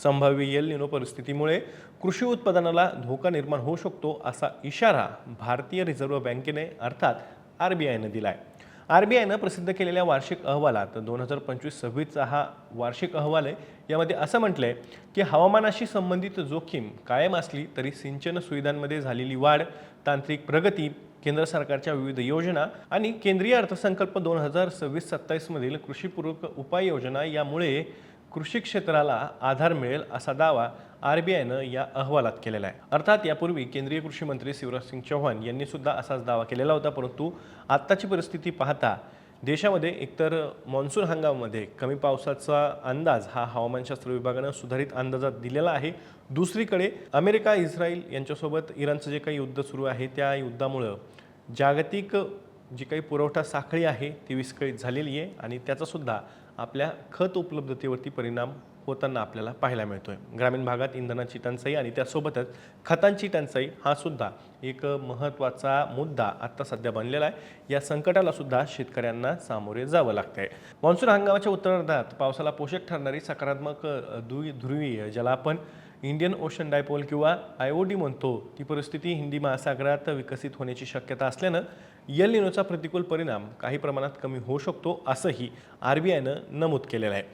संभाव्य El Nino परिस्थितीमुळे कृषी उत्पादनाला धोका निर्माण होऊ शकतो असा इशारा भारतीय रिझर्व्ह बँकेने अर्थात आरबीआयने दिलाय। आरबीआयने प्रसिद्ध केलेल्या वार्षिक अहवालात 2025-26चा हा वार्षिक अहवाल आहे। यामध्ये असं म्हटलंय की हवामानाशी संबंधित जोखीम कायम असली तरी सिंचन सुविधांमध्ये झालेली वाढ, तांत्रिक प्रगती, केंद्र सरकारच्या विविध योजना आणि केंद्रीय अर्थसंकल्प 2026-27 मधील कृषीपूरक उपाययोजना यामुळे कृषी क्षेत्राला आधार मिळेल असा दावा आरबीआयनं या अहवालात केलेला आहे। अर्थात यापूर्वी केंद्रीय कृषी मंत्री शिवराज सिंग चौहान यांनी सुद्धा असाच दावा केलेला होता, परंतु आत्ताची परिस्थिती पाहता देशामध्ये एकतर मॉन्सून हंगामामध्ये कमी पावसाचा अंदाज हा हवामानशास्त्र विभागानं सुधारित अंदाजात दिलेला आहे। दुसरीकडे अमेरिका इस्रायल यांच्यासोबत इराणचं जे काही युद्ध सुरू आहे त्या युद्धामुळे जागतिक जी काही पुरवठा साखळी आहे ती विस्कळीत झालेली आहे आणि त्याचा सुद्धा आपल्या खत उपलब्धतेवरती परिणाम होताना आपल्याला पाहायला मिळतोय। ग्रामीण भागात इंधनाची टंचाई आणि त्यासोबतच खतांची टंचाई हा सुद्धा एक महत्त्वाचा मुद्दा आता सध्या बनलेला आहे। या संकटाला सुद्धा शेतकऱ्यांना सामोरे जावं लागतंय। मॉन्सून हंगामाच्या उत्तरार्धात पावसाला पोषक ठरणारी सकारात्मक ध्रुवीय ज्याला आपण इंडियन ओशन डायपोल किंवा IOD म्हणतो ती परिस्थिती हिंदी महासागरात विकसित होण्याची शक्यता असल्यानं एल निनोचा प्रतिकूल परिणाम काही प्रमाणात कमी होऊ शकतो असंही आरबीआयनं नमूद केलेलं आहे।